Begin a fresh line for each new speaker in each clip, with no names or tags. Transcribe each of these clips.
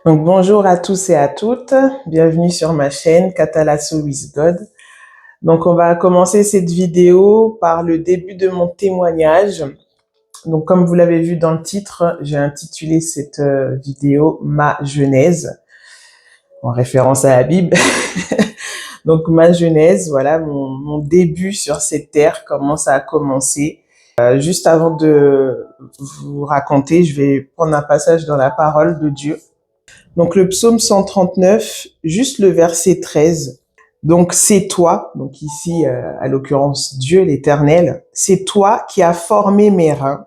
Donc bonjour à tous et à toutes, bienvenue sur ma chaîne Catalasso with God. Donc on va commencer cette vidéo par le début de mon témoignage. Donc comme vous l'avez vu dans le titre, j'ai intitulé cette vidéo Ma Genèse, en référence à la Bible. Donc ma genèse, voilà mon début sur cette terre, comment ça a commencé. Juste avant de vous raconter, je vais prendre un passage dans la parole de Dieu. Donc le psaume 139, juste le verset 13. Donc c'est toi, donc ici à l'occurrence Dieu l'Éternel, c'est toi qui as formé mes reins,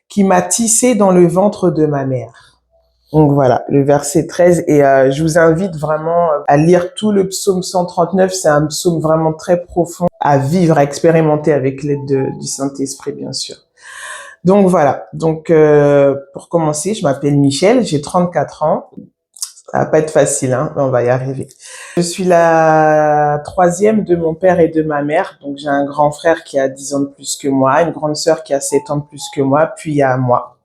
qui m'as tissé dans le ventre de ma mère. Donc voilà, le verset 13 et je vous invite vraiment à lire tout le psaume 139, c'est un psaume vraiment très profond à vivre, à expérimenter avec l'aide du Saint-Esprit bien sûr. Donc voilà, donc pour commencer, je m'appelle Michel, j'ai 34 ans. Ça va pas être facile, hein, mais on va y arriver. Je suis la troisième de mon père et de ma mère. Donc, j'ai un grand frère qui a 10 ans de plus que moi, une grande sœur qui a 7 ans de plus que moi, puis il y a moi.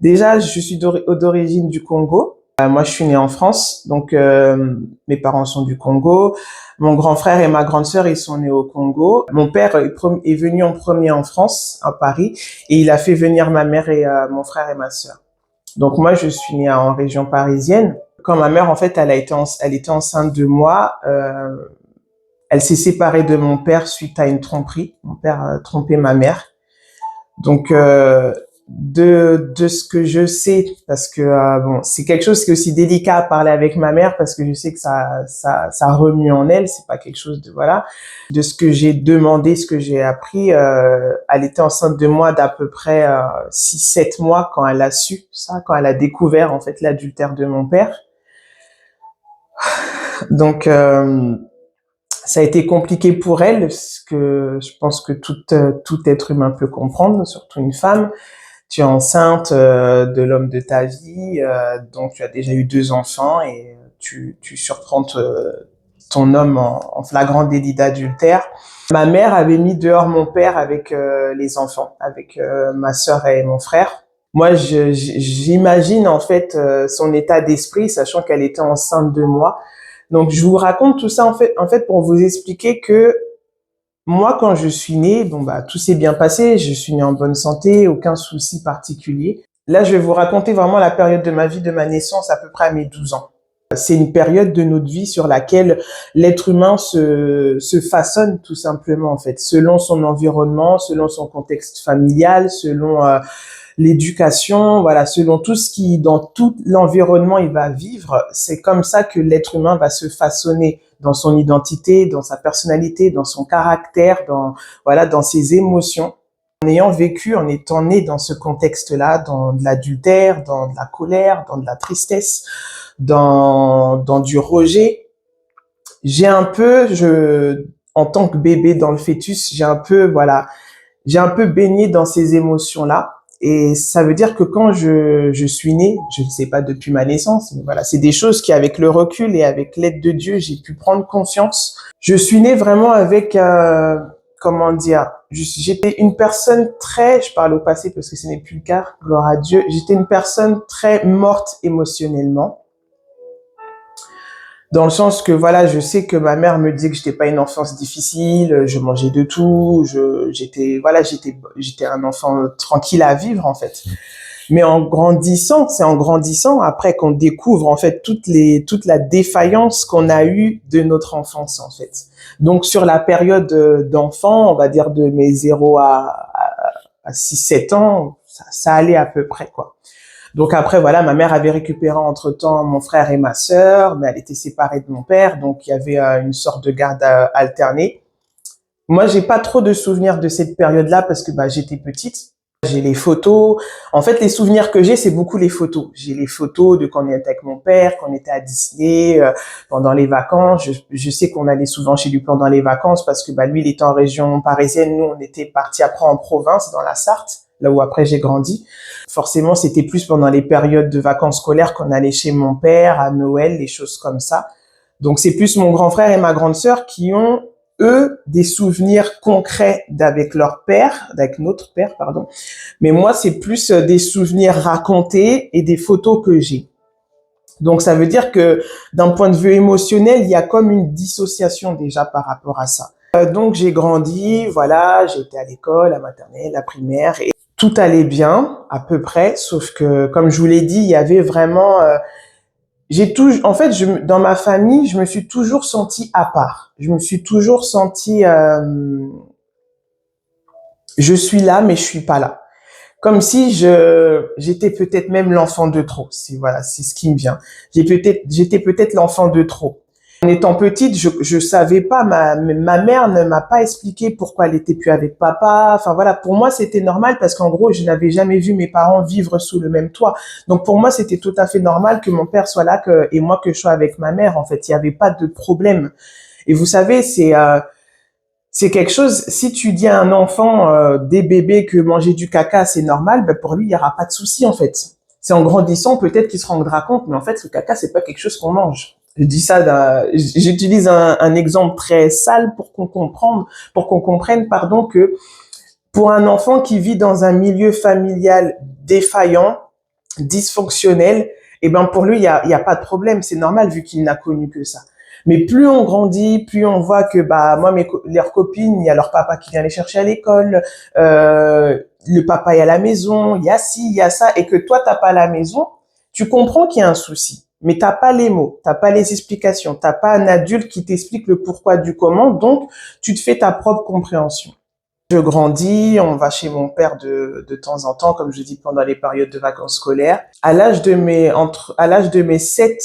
Déjà, je suis d'origine du Congo. Moi, je suis née en France, donc mes parents sont du Congo. Mon grand frère et ma grande sœur, ils sont nés au Congo. Mon père est venu en premier en France, à Paris, et il a fait venir ma mère et mon frère et ma sœur. Donc moi, je suis née en région parisienne. Quand ma mère, en fait, elle était enceinte de moi, elle s'est séparée de mon père suite à une tromperie. Mon père a trompé ma mère. Donc de ce que je sais, parce que bon, c'est quelque chose qui est aussi délicat à parler avec ma mère parce que je sais que ça remue en elle. C'est pas quelque chose de voilà. De ce que j'ai demandé, ce que j'ai appris, elle était enceinte de moi d'à peu près 6-7 mois quand elle a su ça, quand elle a découvert en fait l'adultère de mon père. Donc ça a été compliqué pour elle, parce que je pense que tout être humain peut comprendre, surtout une femme. Tu es enceinte de l'homme de ta vie, donc tu as déjà eu 2 enfants et tu surprends ton homme en flagrant délit d'adultère. Ma mère avait mis dehors mon père avec les enfants, avec ma sœur et mon frère. Moi, j'imagine en fait son état d'esprit, sachant qu'elle était enceinte de moi. Donc, je vous raconte tout ça en fait pour vous expliquer que moi, quand je suis née, bon bah tout s'est bien passé, je suis née en bonne santé, aucun souci particulier. Là, je vais vous raconter vraiment la période de ma vie, de ma naissance, à peu près à mes 12 ans. C'est une période de notre vie sur laquelle l'être humain se façonne tout simplement en fait, selon son environnement, selon son contexte familial, selon l'éducation, voilà, selon tout ce qui, dans tout l'environnement il va vivre, c'est comme ça que l'être humain va se façonner dans son identité, dans sa personnalité, dans son caractère, voilà, dans ses émotions. En ayant vécu, en étant né dans ce contexte-là, dans de l'adultère, dans de la colère, dans de la tristesse, dans du rejet, j'ai un peu, en tant que bébé dans le fœtus, j'ai un peu baigné dans ces émotions-là. Et ça veut dire que quand je suis née, je ne sais pas depuis ma naissance, mais voilà, c'est des choses qui, avec le recul et avec l'aide de Dieu, j'ai pu prendre conscience. Je suis née vraiment avec, comment dire, j'étais une personne très, je parle au passé parce que ce n'est plus le cas, gloire à Dieu, j'étais une personne très morte émotionnellement. Dans le sens que voilà, je sais que ma mère me disait que j'étais pas une enfance difficile, je mangeais de tout, j'étais un enfant tranquille à vivre en fait. Mais en grandissant, c'est en grandissant après qu'on découvre en fait toute la défaillance qu'on a eue de notre enfance en fait. Donc sur la période d'enfant, on va dire de mes 0 à 6-7 ans, ça allait à peu près quoi. Donc après, voilà, ma mère avait récupéré entre-temps mon frère et ma sœur, mais elle était séparée de mon père, donc il y avait une sorte de garde alternée. Moi, j'ai pas trop de souvenirs de cette période-là parce que j'étais petite. J'ai les photos. En fait, les souvenirs que j'ai, c'est beaucoup les photos. J'ai les photos de quand on était avec mon père, quand on était à Disney, pendant les vacances. Je sais qu'on allait souvent chez lui pendant les vacances parce que lui, il était en région parisienne. Nous, on était partis après en province, dans la Sarthe, là où après j'ai grandi. Forcément, c'était plus pendant les périodes de vacances scolaires qu'on allait chez mon père, à Noël, les choses comme ça. Donc, c'est plus mon grand frère et ma grande sœur qui ont eux des souvenirs concrets d'avec leur père, avec notre père, pardon. Mais moi, c'est plus des souvenirs racontés et des photos que j'ai. Donc, ça veut dire que d'un point de vue émotionnel, il y a comme une dissociation déjà par rapport à ça. Donc, j'ai grandi, voilà, j'ai été à l'école, à maternelle, à primaire, et tout allait bien, à peu près, sauf que, comme je vous l'ai dit, il y avait vraiment... en fait, dans ma famille, je me suis toujours sentie à part. Je me suis toujours sentie... je suis là, mais je suis pas là. Comme si j'étais peut-être même l'enfant de trop. Voilà, c'est ce qui me vient. J'étais peut-être l'enfant de trop. En étant petite, je savais pas, ma mère ne m'a pas expliqué pourquoi elle était plus avec papa. Enfin voilà, pour moi c'était normal parce qu'en gros je n'avais jamais vu mes parents vivre sous le même toit. Donc pour moi c'était tout à fait normal que mon père soit là et moi que je sois avec ma mère. En fait, il y avait pas de problème. Et vous savez, c'est quelque chose, si tu dis à un enfant, des bébés, que manger du caca, c'est normal, ben pour lui, il n'y aura pas de souci, en fait. C'est en grandissant, peut-être qu'il se rendra compte, mais en fait, le caca, c'est pas quelque chose qu'on mange. Je dis ça, j'utilise un exemple très sale pour qu'on comprenne, pardon, que pour un enfant qui vit dans un milieu familial défaillant, dysfonctionnel, eh ben pour lui, il y a pas de problème, c'est normal vu qu'il n'a connu que ça. Mais plus on grandit, plus on voit que bah moi leurs copines, il y a leur papa qui vient les chercher à l'école, le papa est à la maison, il y a ci, il y a ça, et que toi t'as pas à la maison, tu comprends qu'il y a un souci, mais t'as pas les mots, t'as pas les explications, t'as pas un adulte qui t'explique le pourquoi du comment, donc tu te fais ta propre compréhension. Je grandis, on va chez mon père de temps en temps, comme je dis, pendant les périodes de vacances scolaires. À l'âge de mes 7,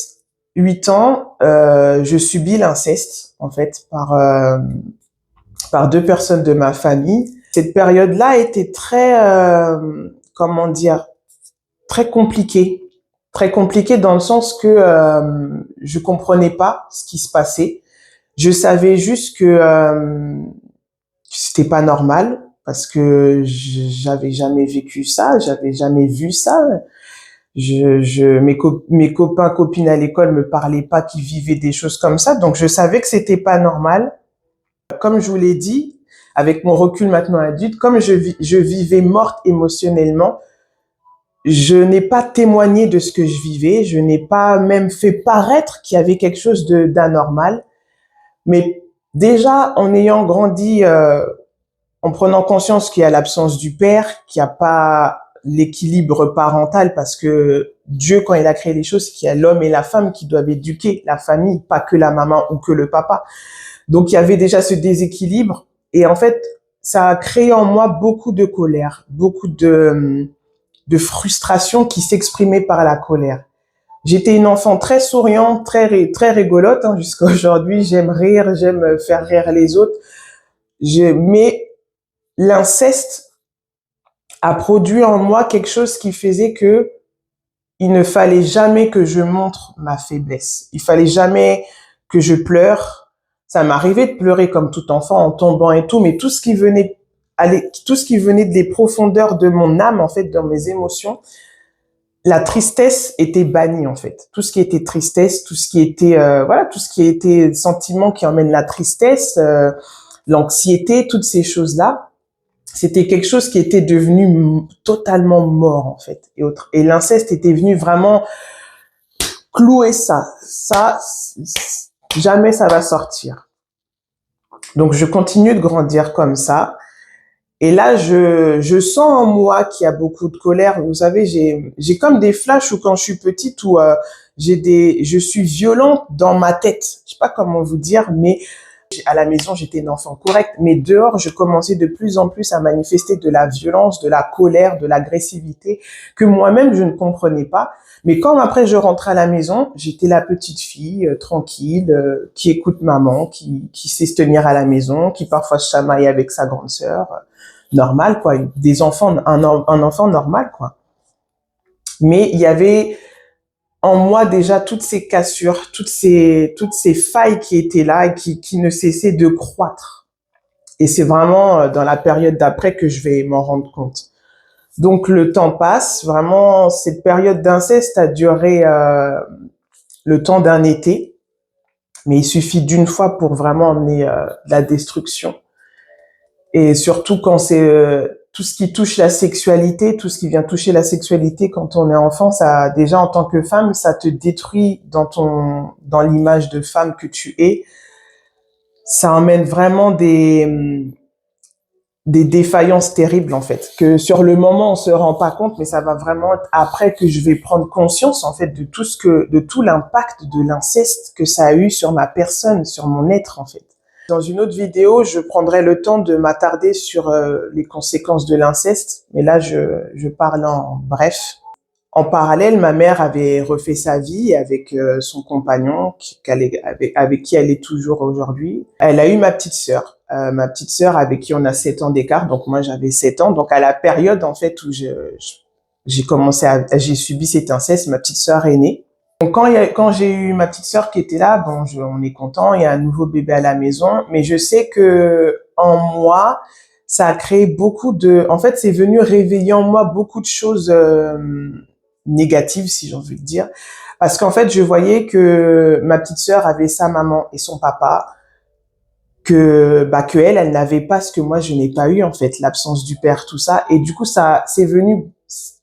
8 ans, je subis l'inceste, en fait, par deux personnes de ma famille. Cette période-là était très, comment dire, très compliquée. Très compliquée dans le sens que je comprenais pas ce qui se passait. Je savais juste que c'était pas normal parce que j'avais jamais vécu ça, j'avais jamais vu ça. Mes copains, copines à l'école me parlaient pas qu'ils vivaient des choses comme ça, donc je savais que c'était pas normal. Comme je vous l'ai dit, avec mon recul maintenant adulte, comme je vivais morte émotionnellement, je n'ai pas témoigné de ce que je vivais, je n'ai pas même fait paraître qu'il y avait quelque chose d'anormal. Mais déjà, en ayant grandi, en prenant conscience qu'il y a l'absence du père, qu'il n'y a pas l'équilibre parental, parce que Dieu, quand il a créé les choses, qu'il y a l'homme et la femme qui doivent éduquer la famille, pas que la maman ou que le papa. Donc, il y avait déjà ce déséquilibre. Et en fait, ça a créé en moi beaucoup de colère, beaucoup de frustration qui s'exprimait par la colère. J'étais une enfant très souriante, très rigolote, hein, jusqu'à aujourd'hui. J'aime rire, j'aime faire rire les autres. Mais l'inceste a produit en moi quelque chose qui faisait que il ne fallait jamais que je montre ma faiblesse. Il fallait jamais que je pleure. Ça m'arrivait de pleurer comme tout enfant en tombant et tout, mais tout ce qui venait des profondeurs de mon âme, en fait, dans mes émotions, la tristesse était bannie, en fait. Tout ce qui était tristesse, tout ce qui était tout ce qui était sentiment qui emmène la tristesse, l'anxiété, toutes ces choses-là, c'était quelque chose qui était devenu totalement mort, en fait. Et l'inceste était venu vraiment clouer ça. Ça, jamais ça va sortir. Donc, je continue de grandir comme ça. Et là, je sens en moi qu'il y a beaucoup de colère. Vous savez, j'ai comme des flashs où quand je suis petite, où je suis violente dans ma tête. Je sais pas comment vous dire, mais à la maison, j'étais une enfant correcte, mais dehors, je commençais de plus en plus à manifester de la violence, de la colère, de l'agressivité que moi-même, je ne comprenais pas. Mais quand après je rentrais à la maison, j'étais la petite fille tranquille, qui écoute maman, qui sait se tenir à la maison, qui parfois se chamaille avec sa grande sœur. Normal, quoi. Un enfant normal, quoi. Mais il y avait en moi déjà toutes ces cassures, toutes ces failles qui étaient là et qui ne cessaient de croître. Et c'est vraiment dans la période d'après que je vais m'en rendre compte. Donc le temps passe, vraiment cette période d'inceste a duré le temps d'un été, mais il suffit d'une fois pour vraiment emmener la destruction. Et surtout quand c'est tout ce qui touche la sexualité, tout ce qui vient toucher la sexualité quand on est enfant, ça, déjà en tant que femme, ça te détruit dans l'image de femme que tu es. Ça emmène vraiment des défaillances terribles, en fait, que sur le moment, on se rend pas compte, mais ça va vraiment être après que je vais prendre conscience, en fait, de tout l'impact de l'inceste que ça a eu sur ma personne, sur mon être, en fait. Dans une autre vidéo, je prendrai le temps de m'attarder sur les conséquences de l'inceste, mais là, je parle en bref. En parallèle, ma mère avait refait sa vie avec son compagnon, avec qui elle est toujours aujourd'hui. Elle a eu ma petite sœur avec qui on a 7 ans d'écart, donc moi j'avais 7 ans. Donc à la période en fait où j'ai subi cet inceste, ma petite sœur est née. Donc quand j'ai eu ma petite sœur qui était là, bon, on est content, il y a un nouveau bébé à la maison, mais je sais que en moi, ça a créé en fait, c'est venu réveiller en moi beaucoup de choses négatives, si j'ai envie de dire, parce qu'en fait, je voyais que ma petite sœur avait sa maman et son papa, que elle n'avait pas ce que moi je n'ai pas eu, en fait, l'absence du père, tout ça, et du coup, ça, c'est venu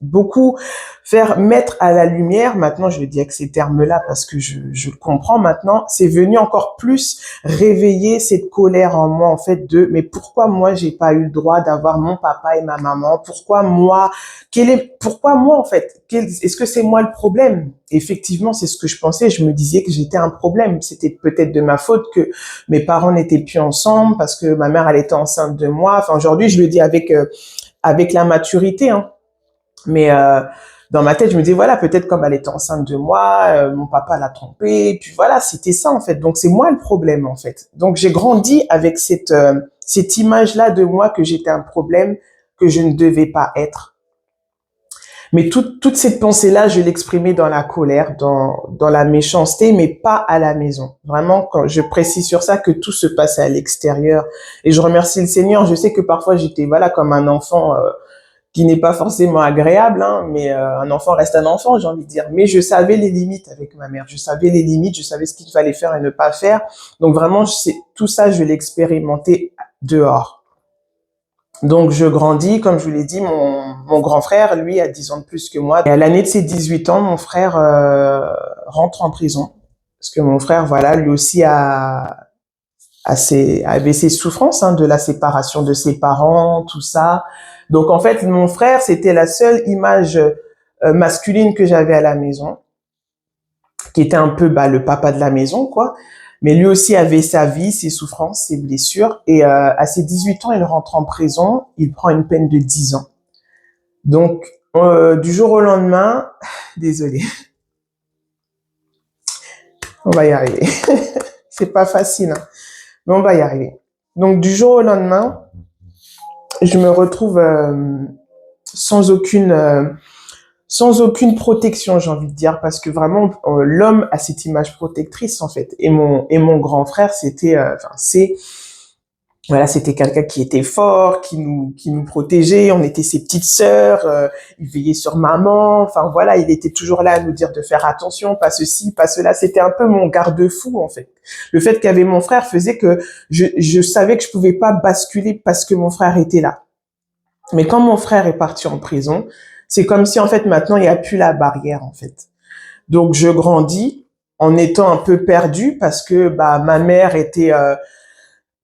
beaucoup faire mettre à la lumière, maintenant je le dis avec ces termes-là parce que je le comprends maintenant, c'est venu encore plus réveiller cette colère en moi, en fait, mais pourquoi moi j'ai pas eu le droit d'avoir mon papa et ma maman, pourquoi moi, en fait, est-ce que c'est moi le problème? Effectivement, c'est ce que je pensais, je me disais que j'étais un problème, c'était peut-être de ma faute que mes parents n'étaient plus ensemble parce que ma mère elle était enceinte de moi, enfin aujourd'hui je le dis avec la maturité, hein. Mais dans ma tête, je me disais, voilà, peut-être comme elle était enceinte de moi, mon papa l'a trompée, et puis voilà, c'était ça en fait. Donc c'est moi le problème en fait. Donc j'ai grandi avec cette image-là de moi que j'étais un problème, que je ne devais pas être. Mais toute cette pensée-là, je l'exprimais dans la colère, dans la méchanceté, mais pas à la maison. Vraiment, quand je précise sur ça, que tout se passait à l'extérieur. Et je remercie le Seigneur. Je sais que parfois j'étais, voilà, comme un enfant qui n'est pas forcément agréable, hein, mais un enfant reste un enfant, j'ai envie de dire. Mais je savais les limites avec ma mère, je savais les limites, je savais ce qu'il fallait faire et ne pas faire. Donc vraiment, tout ça, je l'ai expérimenté dehors. Donc je grandis, comme je vous l'ai dit, mon grand frère, lui, a 10 ans de plus que moi. Et à l'année de ses 18 ans, mon frère rentre en prison. Parce que mon frère, voilà, lui aussi avait ses souffrances, hein, de la séparation de ses parents, tout ça. Donc en fait, mon frère, c'était la seule image masculine que j'avais à la maison, qui était un peu le papa de la maison, quoi. Mais lui aussi avait sa vie, ses souffrances, ses blessures. Et à ses 18 ans, il rentre en prison. Il prend une peine de 10 ans. Donc du jour au lendemain, désolé, on va y arriver. C'est pas facile, hein, mais on va y arriver. Donc du jour au lendemain, je me retrouve sans aucune protection, j'ai envie de dire, parce que vraiment l'homme a cette image protectrice en fait. Et mon grand frère, c'était quelqu'un qui était fort, qui nous protégeait. On était ses petites sœurs. Il veillait sur maman. Enfin voilà, il était toujours là à nous dire de faire attention, pas ceci, pas cela. C'était un peu mon garde-fou en fait. Le fait qu'avait mon frère faisait que je savais que je pouvais pas basculer parce que mon frère était là. Mais quand mon frère est parti en prison, c'est comme si en fait maintenant il n'y a plus la barrière en fait. Donc je grandis en étant un peu perdue parce que ma mère était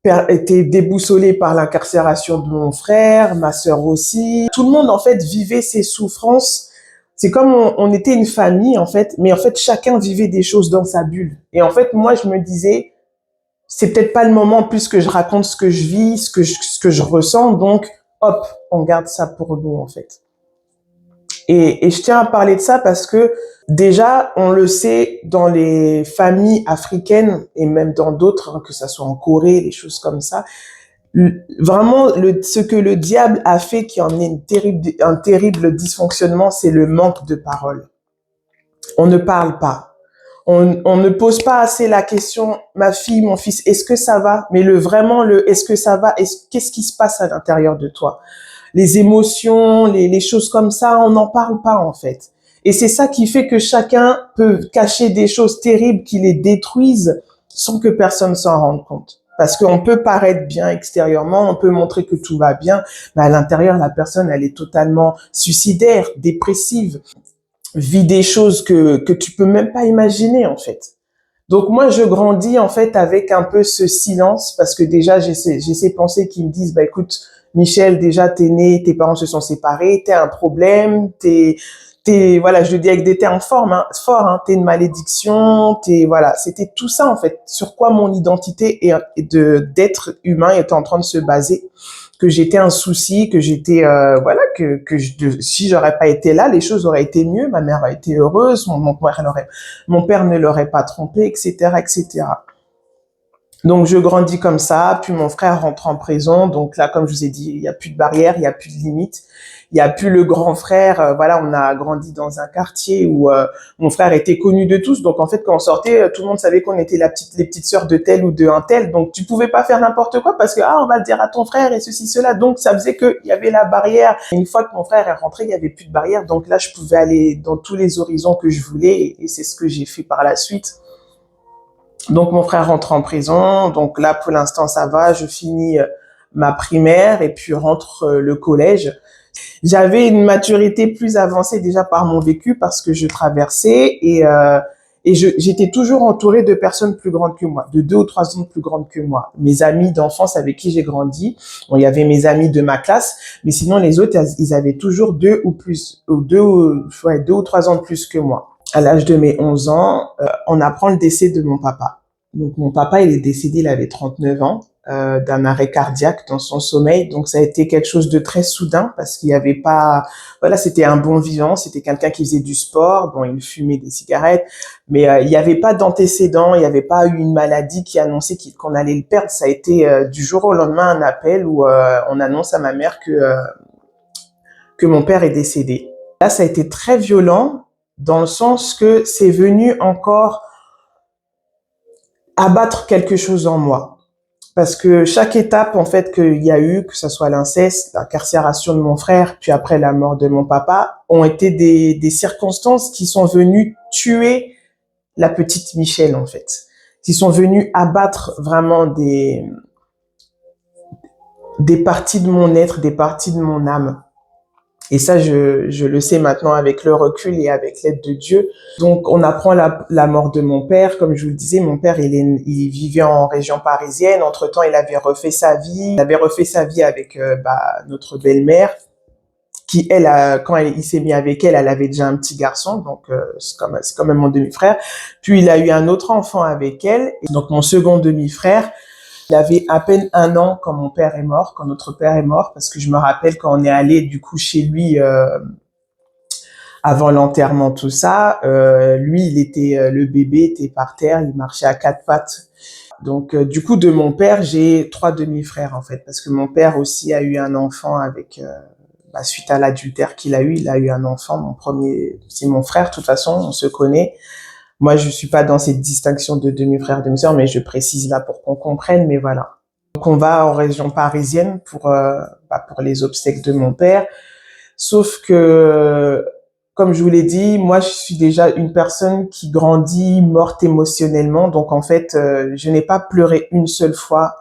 déboussolée par l'incarcération de mon frère, ma sœur aussi. Tout le monde en fait vivait ses souffrances. C'est comme on était une famille en fait, mais en fait chacun vivait des choses dans sa bulle. Et en fait moi je me disais c'est peut-être pas le moment en plus que je raconte ce que je vis, ce que je ressens, donc hop, on garde ça pour nous en fait. Et je tiens à parler de ça parce que déjà, on le sait dans les familles africaines et même dans d'autres, hein, que ça soit en Corée, les choses comme ça, vraiment ce que le diable a fait qui en est un terrible dysfonctionnement, c'est le manque de parole. On ne parle pas. On ne pose pas assez la question, ma fille, mon fils, est-ce que ça va? Mais est-ce que ça va? Qu'est-ce qui se passe à l'intérieur de toi? Les émotions, les choses comme ça, on n'en parle pas en fait. Et c'est ça qui fait que chacun peut cacher des choses terribles qui les détruisent sans que personne s'en rende compte. Parce qu'on peut paraître bien extérieurement, on peut montrer que tout va bien, mais à l'intérieur, la personne, elle est totalement suicidaire, dépressive, vit des choses que tu peux même pas imaginer, en fait. Donc moi, je grandis en fait avec un peu ce silence parce que déjà j'ai ces pensées qui me disent bah écoute Michel, déjà t'es né, tes parents se sont séparés, t'es un problème, t'es voilà, je le dis avec des termes forts, t'es une malédiction, t'es voilà, c'était tout ça en fait sur quoi mon identité et de d'être humain est en train de se baser, que j'étais un souci, que j'étais voilà si j'aurais pas été là, les choses auraient été mieux, ma mère a été heureuse, mon père ne l'aurait pas trompé, etc., etc. Donc je grandis comme ça, puis mon frère rentre en prison, donc là comme je vous ai dit, il y a plus de barrière, il y a plus de limite, il y a plus le grand frère. Voilà, on a grandi dans un quartier où mon frère était connu de tous, donc en fait quand on sortait, tout le monde savait qu'on était les petites sœurs de tel ou de un tel, donc tu pouvais pas faire n'importe quoi parce que on va le dire à ton frère et ceci cela, donc ça faisait que il y avait la barrière. Et une fois que mon frère est rentré, il y avait plus de barrière, donc là je pouvais aller dans tous les horizons que je voulais et c'est ce que j'ai fait par la suite. Donc mon frère rentre en prison, donc là pour l'instant ça va, je finis ma primaire et puis rentre le collège. J'avais une maturité plus avancée déjà par mon vécu parce que je traversais et j'étais toujours entourée de personnes plus grandes que moi, de 2 ou 3 ans plus grandes que moi. Mes amis d'enfance avec qui j'ai grandi, bon il y avait mes amis de ma classe, mais sinon les autres ils avaient toujours 2 ou 3 ans de plus que moi. À l'âge de mes 11 ans, on apprend le décès de mon papa. Donc mon papa, il est décédé, il avait 39 ans, d'un arrêt cardiaque dans son sommeil. Donc ça a été quelque chose de très soudain parce qu'il y avait pas, voilà, c'était un bon vivant, c'était quelqu'un qui faisait du sport, bon, il fumait des cigarettes, mais il n'y avait pas d'antécédents, il n'y avait pas eu une maladie qui annonçait qu'on allait le perdre. Ça a été du jour au lendemain un appel où on annonce à ma mère que mon père est décédé. Là, ça a été très violent dans le sens que c'est venu encore abattre quelque chose en moi. Parce que chaque étape, en fait, qu'il y a eu, que ce soit l'inceste, l'incarcération de mon frère, puis après la mort de mon papa, ont été des circonstances qui sont venues tuer la petite Michel, en fait. Qui sont venues abattre vraiment des parties de mon être, des parties de mon âme. Et ça, je le sais maintenant avec le recul et avec l'aide de Dieu. Donc, on apprend la mort de mon père. Comme je vous le disais, mon père, il vivait en région parisienne. Entre-temps, il avait refait sa vie. Il avait refait sa vie avec notre belle-mère, qui, elle, quand il s'est mis avec elle, elle avait déjà un petit garçon. Donc, c'est quand même mon demi-frère. Puis, il a eu un autre enfant avec elle. Et donc, mon second demi-frère, il avait à peine 1 an quand mon père est mort, quand notre père est mort, parce que je me rappelle quand on est allé du coup chez lui avant l'enterrement, tout ça, lui, le bébé était par terre, il marchait à 4 pattes. Donc du coup de mon père, j'ai 3 demi-frères en fait, parce que mon père aussi a eu un enfant avec suite à l'adultère qu'il a eu, il a eu un enfant. Mon premier, c'est mon frère. De toute façon, on se connaît. Moi, je suis pas dans cette distinction de demi-frère, demi-sœur, mais je précise là pour qu'on comprenne, mais voilà. Donc, on va en région parisienne pour les obsèques de mon père. Sauf que, comme je vous l'ai dit, moi, je suis déjà une personne qui grandit morte émotionnellement. Donc, en fait, je n'ai pas pleuré une seule fois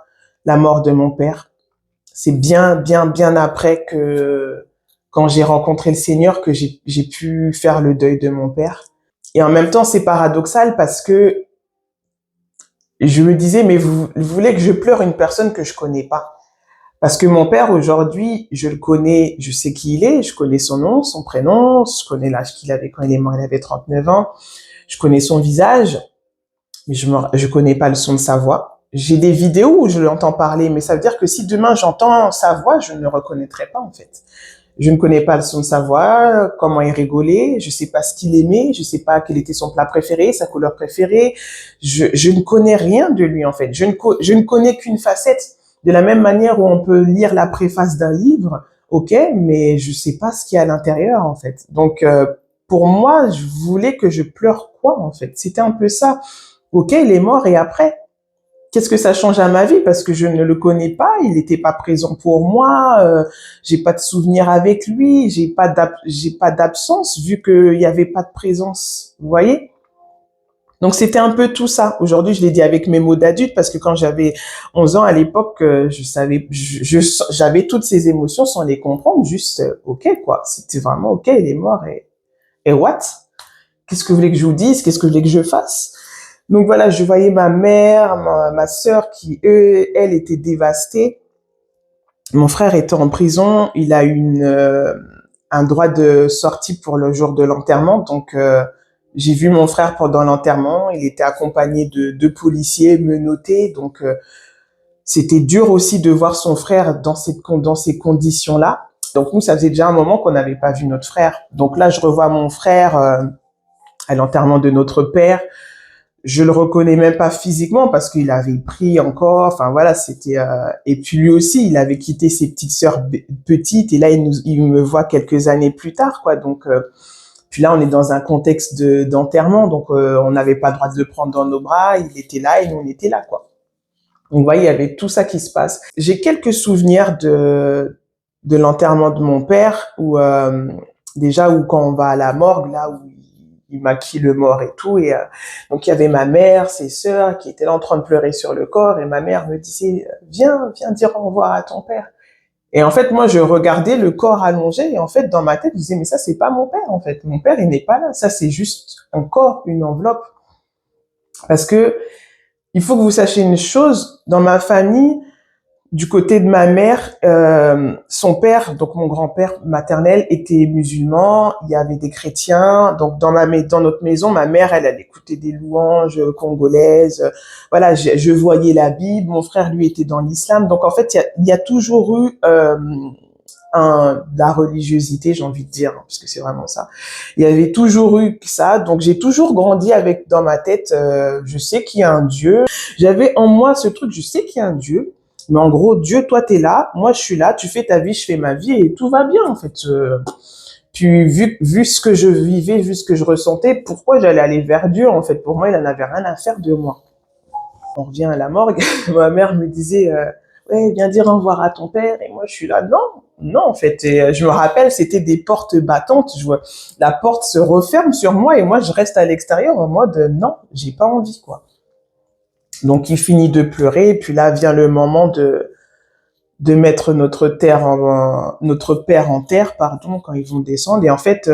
la mort de mon père. C'est bien, bien, bien après que, quand j'ai rencontré le Seigneur, que j'ai pu faire le deuil de mon père. Et en même temps, c'est paradoxal parce que je me disais, mais vous voulez que je pleure une personne que je connais pas? Parce que mon père, aujourd'hui, je le connais, je sais qui il est, je connais son nom, son prénom, je connais l'âge qu'il avait quand il est mort, il avait 39 ans, je connais son visage, mais je connais pas le son de sa voix. J'ai des vidéos où je l'entends parler, mais ça veut dire que si demain j'entends sa voix, je ne le reconnaîtrai pas, en fait. Je ne connais pas le son de sa voix, comment il rigolait, je sais pas ce qu'il aimait, je sais pas quel était son plat préféré, sa couleur préférée. Je ne connais rien de lui, en fait. Je ne connais qu'une facette. De la même manière où on peut lire la préface d'un livre, ok, mais je sais pas ce qu'il y a à l'intérieur, en fait. Donc, pour moi, je voulais que je pleure quoi, en fait? C'était un peu ça. Ok, il est mort et après? Qu'est-ce que ça change à ma vie? Parce que je ne le connais pas, il n'était pas présent pour moi, j'ai pas de souvenir avec lui, j'ai pas d'absence vu qu'il y avait pas de présence. Vous voyez? Donc c'était un peu tout ça. Aujourd'hui, je l'ai dit avec mes mots d'adulte parce que quand j'avais 11 ans à l'époque, je savais, j'avais toutes ces émotions sans les comprendre. Juste, ok quoi. C'était vraiment ok, il est mort et what? Qu'est-ce que vous voulez que je vous dise? Qu'est-ce que vous voulez que je fasse? Donc voilà, je voyais ma mère, ma sœur qui, elle était dévastée. Mon frère était en prison. Il a un droit de sortie pour le jour de l'enterrement. Donc, j'ai vu mon frère pendant l'enterrement. Il était accompagné de deux policiers menottés. Donc, c'était dur aussi de voir son frère dans ces conditions-là. Donc, nous, ça faisait déjà un moment qu'on n'avait pas vu notre frère. Donc là, je revois mon frère à l'enterrement de notre père. Je le reconnais même pas physiquement parce qu'il avait pris encore. Enfin voilà, c'était. Et puis lui aussi, il avait quitté ses petites sœurs petites et là il me voit quelques années plus tard, quoi. Donc puis là, on est dans un contexte d'enterrement, donc on n'avait pas le droit de le prendre dans nos bras. Il était là et nous on était là, quoi. Donc vous voyez, il y avait tout ça qui se passe. J'ai quelques souvenirs de l'enterrement de mon père où déjà où quand on va à la morgue, là où il maquille le mort et tout. Et donc il y avait ma mère, ses sœurs qui étaient là en train de pleurer sur le corps. Et ma mère me disait, viens dire au revoir à ton père. Et en fait, moi, je regardais le corps allongé. Et en fait, dans ma tête, je disais, mais ça, c'est pas mon père, en fait. Mon père, il n'est pas là. Ça, c'est juste un corps, une enveloppe. Parce que il faut que vous sachiez une chose. Dans ma famille, du côté de ma mère, son père, donc mon grand-père maternel, était musulman. Il y avait des chrétiens. Donc dans notre maison, ma mère, elle écoutait des louanges congolaises. Voilà, je voyais la Bible. Mon frère, lui, était dans l'islam. Donc en fait, il y a toujours eu de la religiosité, j'ai envie de dire, hein, parce que c'est vraiment ça. Il y avait toujours eu ça. Donc j'ai toujours grandi avec dans ma tête, je sais qu'il y a un Dieu. J'avais en moi ce truc, je sais qu'il y a un Dieu. Mais en gros, Dieu, toi, t'es là, moi, je suis là, tu fais ta vie, je fais ma vie, et tout va bien, en fait. Puis, vu ce que je vivais, vu ce que je ressentais, pourquoi j'allais aller vers Dieu, en fait? Pour moi, il en avait rien à faire de moi. On revient à la morgue. Ma mère me disait, ouais, viens dire au revoir à ton père, et moi, je suis là, non, en fait. Et je me rappelle, c'était des portes battantes. Je vois, la porte se referme sur moi, et moi, je reste à l'extérieur en mode, non, j'ai pas envie, quoi. Donc, il finit de pleurer, et puis là vient le moment de mettre notre père en terre, pardon, quand ils vont descendre. Et en fait,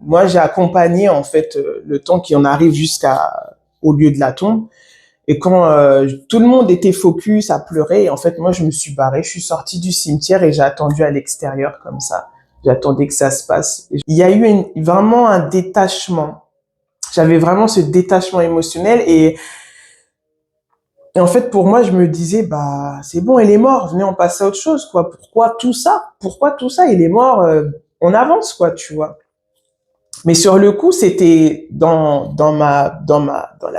moi, j'ai accompagné, en fait, le temps qu'on arrive au lieu de la tombe. Et quand tout le monde était focus à pleurer, et en fait, moi, je me suis barrée, je suis sortie du cimetière et j'ai attendu à l'extérieur comme ça. J'attendais que ça se passe. Il y a eu vraiment un détachement. J'avais vraiment ce détachement émotionnel et en fait, pour moi, je me disais, bah, c'est bon, il est mort, venez, on passe à autre chose, quoi. Pourquoi tout ça? Pourquoi tout ça? Il est mort, on avance, quoi, tu vois. Mais sur le coup, c'était dans la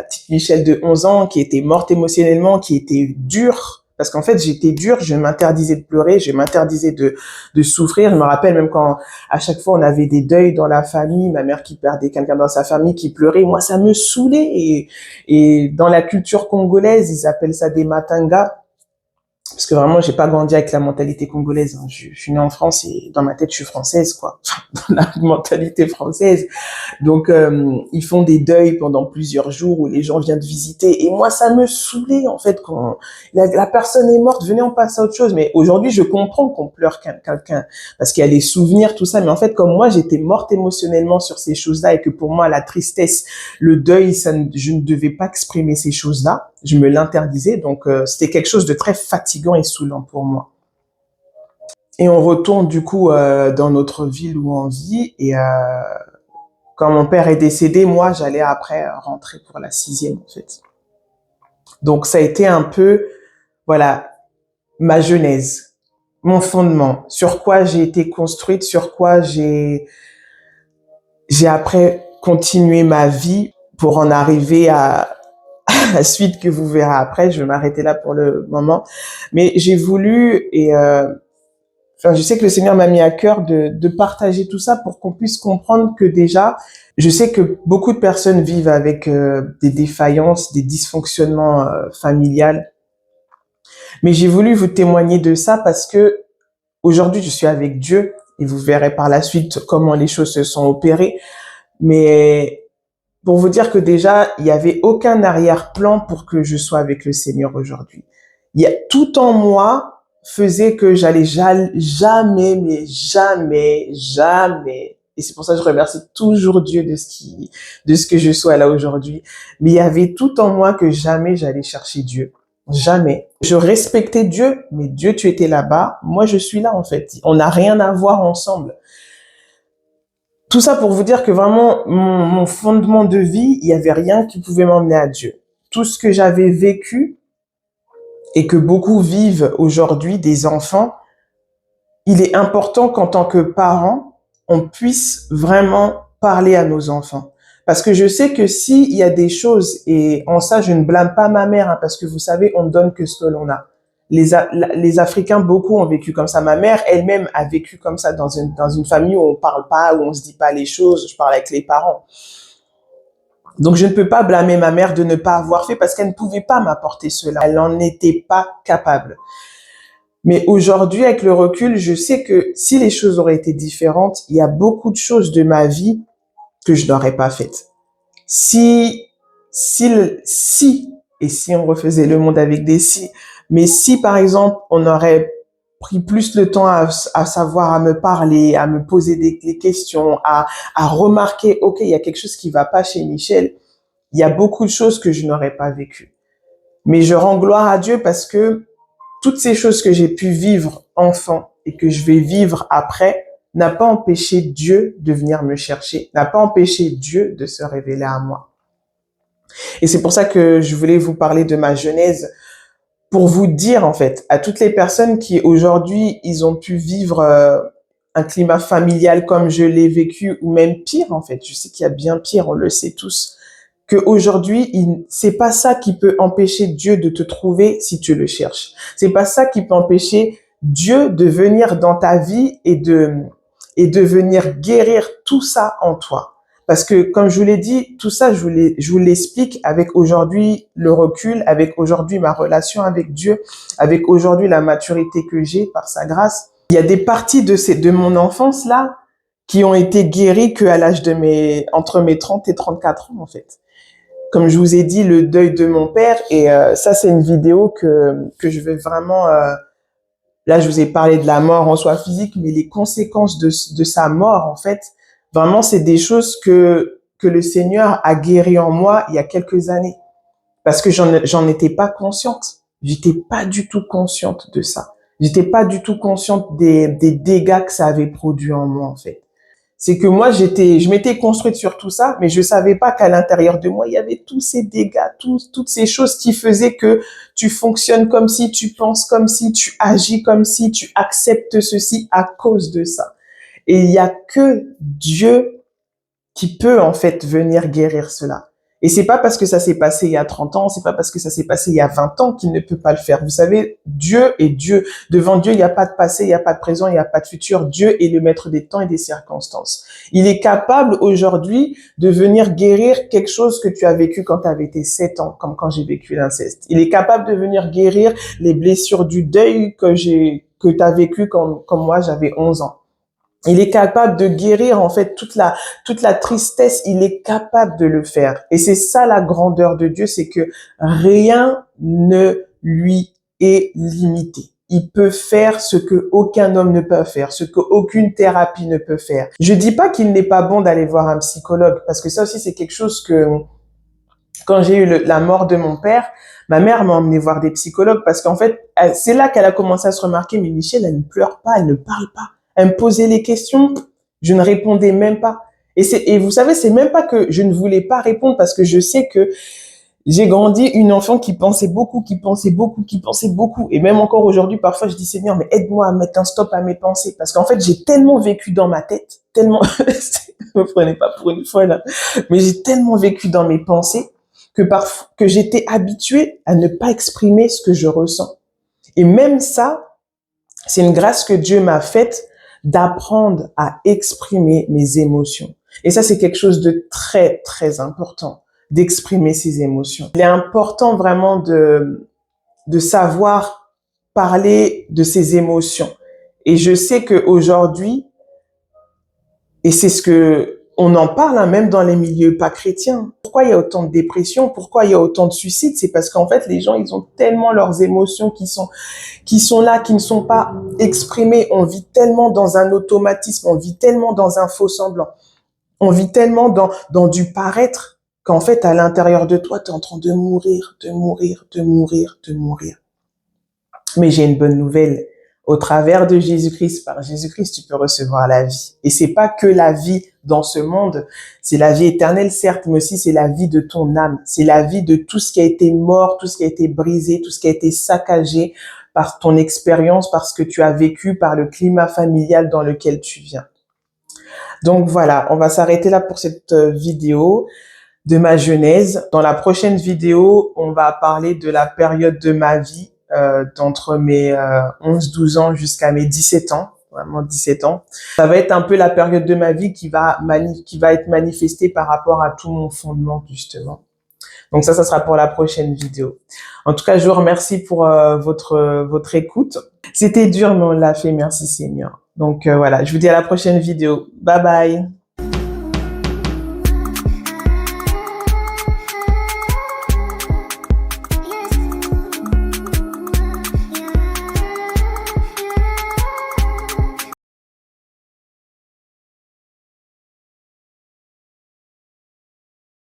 petite Michelle de 11 ans qui était morte émotionnellement, qui était dure. Parce qu'en fait, j'étais dure, je m'interdisais de pleurer, je m'interdisais de souffrir. Je me rappelle même quand, à chaque fois, on avait des deuils dans la famille, ma mère qui perdait quelqu'un dans sa famille, qui pleurait. Moi, ça me saoulait. Et dans la culture congolaise, ils appellent ça des matangas. Parce que vraiment, j'ai pas grandi avec la mentalité congolaise. Hein. Je suis née en France et dans ma tête, je suis française, quoi. Dans la mentalité française. Donc, ils font des deuils pendant plusieurs jours où les gens viennent visiter. Et moi, ça me saoulait, en fait, quand la personne est morte, venez, on passe à autre chose. Mais aujourd'hui, je comprends qu'on pleure quelqu'un parce qu'il y a les souvenirs, tout ça. Mais en fait, comme moi, j'étais morte émotionnellement sur ces choses-là et que pour moi, la tristesse, le deuil, je ne devais pas exprimer ces choses-là. Je me l'interdisais. Donc, c'était quelque chose de très fatigant et saoulant pour moi. Et on retourne, du coup, dans notre ville où on vit et quand mon père est décédé, moi, j'allais après rentrer pour la 6e, en fait. Donc, ça a été un peu, voilà, ma genèse, mon fondement, sur quoi j'ai été construite, sur quoi j'ai après continué ma vie pour en arriver à la suite que vous verrez après. Je vais m'arrêter là pour le moment. Mais j'ai voulu, enfin, je sais que le Seigneur m'a mis à cœur de partager tout ça pour qu'on puisse comprendre que déjà, je sais que beaucoup de personnes vivent avec des défaillances, des dysfonctionnements familiales, mais j'ai voulu vous témoigner de ça parce que aujourd'hui, je suis avec Dieu et vous verrez par la suite comment les choses se sont opérées. Mais pour vous dire que déjà, il n'y avait aucun arrière-plan pour que je sois avec le Seigneur aujourd'hui. Tout en moi faisait que j'allais jamais, mais jamais, jamais. Et c'est pour ça que je remercie toujours Dieu de ce que je sois là aujourd'hui. Mais il y avait tout en moi que jamais j'allais chercher Dieu. Jamais. Je respectais Dieu, mais Dieu, tu étais là-bas. Moi, je suis là, en fait. On n'a rien à voir ensemble. Tout ça pour vous dire que vraiment, mon fondement de vie, il n'y avait rien qui pouvait m'emmener à Dieu. Tout ce que j'avais vécu et que beaucoup vivent aujourd'hui, des enfants, il est important qu'en tant que parents, on puisse vraiment parler à nos enfants. Parce que je sais que s'il y a des choses, et en ça, je ne blâme pas ma mère, hein, parce que vous savez, on ne donne que ce que l'on a. Les Africains, beaucoup ont vécu comme ça. Ma mère elle-même a vécu comme ça dans une famille où on parle pas, où on se dit pas les choses. Je parle avec les parents. Donc, je ne peux pas blâmer ma mère de ne pas avoir fait parce qu'elle ne pouvait pas m'apporter cela. Elle n'en était pas capable. Mais aujourd'hui, avec le recul, je sais que si les choses auraient été différentes, il y a beaucoup de choses de ma vie que je n'aurais pas faites. Et si on refaisait le monde avec des si, mais si par exemple on aurait pris plus le temps à savoir, à me parler, à me poser des questions, à remarquer, ok, il y a quelque chose qui va pas chez Michel, il y a beaucoup de choses que je n'aurais pas vécues. Mais je rends gloire à Dieu parce que toutes ces choses que j'ai pu vivre enfant et que je vais vivre après n'a pas empêché Dieu de venir me chercher, n'a pas empêché Dieu de se révéler à moi. Et c'est pour ça que je voulais vous parler de ma genèse, pour vous dire en fait, à toutes les personnes qui aujourd'hui, ils ont pu vivre un climat familial comme je l'ai vécu, ou même pire en fait, je sais qu'il y a bien pire, on le sait tous, qu'aujourd'hui, c'est pas ça qui peut empêcher Dieu de te trouver si tu le cherches. C'est pas ça qui peut empêcher Dieu de venir dans ta vie et de venir guérir tout ça en toi. Parce que, comme je vous l'ai dit, tout ça, je vous l'explique avec aujourd'hui le recul, avec aujourd'hui ma relation avec Dieu, avec aujourd'hui la maturité que j'ai par sa grâce. Il y a des parties de mon enfance là qui ont été guéries qu'à l'âge entre mes 30 et 34 ans en fait. Comme je vous ai dit, le deuil de mon père, et ça c'est une vidéo que je vais vraiment... là, je vous ai parlé de la mort en soi physique, mais les conséquences de sa mort, en fait, vraiment, c'est des choses que le Seigneur a guéri en moi il y a quelques années. Parce que j'en étais pas consciente. J'étais pas du tout consciente de ça. J'étais pas du tout consciente des dégâts que ça avait produit en moi, en fait. C'est que moi, je m'étais construite sur tout ça, mais je savais pas qu'à l'intérieur de moi, il y avait tous ces dégâts, toutes ces choses qui faisaient que tu fonctionnes comme si, tu penses comme si, tu agis comme si, tu acceptes ceci à cause de ça. Et il y a que Dieu qui peut, en fait, venir guérir cela. Et c'est pas parce que ça s'est passé il y a 30 ans, c'est pas parce que ça s'est passé il y a 20 ans qu'il ne peut pas le faire. Vous savez, Dieu est Dieu. Devant Dieu, il n'y a pas de passé, il n'y a pas de présent, il n'y a pas de futur. Dieu est le maître des temps et des circonstances. Il est capable aujourd'hui de venir guérir quelque chose que tu as vécu quand tu avais tes 7 ans, comme quand j'ai vécu l'inceste. Il est capable de venir guérir les blessures du deuil que tu as vécu comme moi, j'avais 11 ans. Il est capable de guérir en fait toute la tristesse, il est capable de le faire. Et c'est ça la grandeur de Dieu, c'est que rien ne lui est limité. Il peut faire ce que aucun homme ne peut faire, ce qu'aucune thérapie ne peut faire. Je dis pas qu'il n'est pas bon d'aller voir un psychologue, parce que ça aussi c'est quelque chose que, quand j'ai eu la mort de mon père, ma mère m'a emmené voir des psychologues, parce qu'en fait, c'est là qu'elle a commencé à se remarquer, mais Michel, elle ne pleure pas, elle ne parle pas. Elle me posait les questions, je ne répondais même pas. Et vous savez, c'est même pas que je ne voulais pas répondre, parce que je sais que j'ai grandi une enfant qui pensait beaucoup, qui pensait beaucoup, qui pensait beaucoup. Et même encore aujourd'hui, parfois, je dis, Seigneur, mais aide-moi à mettre un stop à mes pensées. Parce qu'en fait, j'ai tellement vécu dans ma tête, tellement, ne me prenez pas pour une folle, hein, mais j'ai tellement vécu dans mes pensées que j'étais habituée à ne pas exprimer ce que je ressens. Et même ça, c'est une grâce que Dieu m'a faite, d'apprendre à exprimer mes émotions. Et ça, c'est quelque chose de très, très important, d'exprimer ses émotions. Il est important vraiment de savoir parler de ses émotions. Et je sais qu'aujourd'hui, et c'est ce que on en parle hein, même dans les milieux pas chrétiens. Pourquoi il y a autant de dépression? Pourquoi il y a autant de suicides? C'est parce qu'en fait, les gens, ils ont tellement leurs émotions qui sont là, qui ne sont pas exprimées. On vit tellement dans un automatisme, on vit tellement dans un faux semblant, on vit tellement dans du paraître qu'en fait, à l'intérieur de toi, tu es en train de mourir, de mourir, de mourir, de mourir. Mais j'ai une bonne nouvelle. Au travers de Jésus-Christ, par Jésus-Christ, tu peux recevoir la vie. Et c'est pas que la vie dans ce monde, c'est la vie éternelle, certes, mais aussi c'est la vie de ton âme. C'est la vie de tout ce qui a été mort, tout ce qui a été brisé, tout ce qui a été saccagé par ton expérience, par ce que tu as vécu, par le climat familial dans lequel tu viens. Donc voilà, on va s'arrêter là pour cette vidéo de ma genèse. Dans la prochaine vidéo, on va parler de la période de ma vie d'entre mes 11-12 ans jusqu'à mes 17 ans, vraiment 17 ans. Ça va être un peu la période de ma vie qui va être manifestée par rapport à tout mon fondement, justement. Donc ça sera pour la prochaine vidéo. En tout cas, je vous remercie pour votre écoute. C'était dur, mais on l'a fait. Merci Seigneur. Donc voilà, je vous dis à la prochaine vidéo. Bye bye.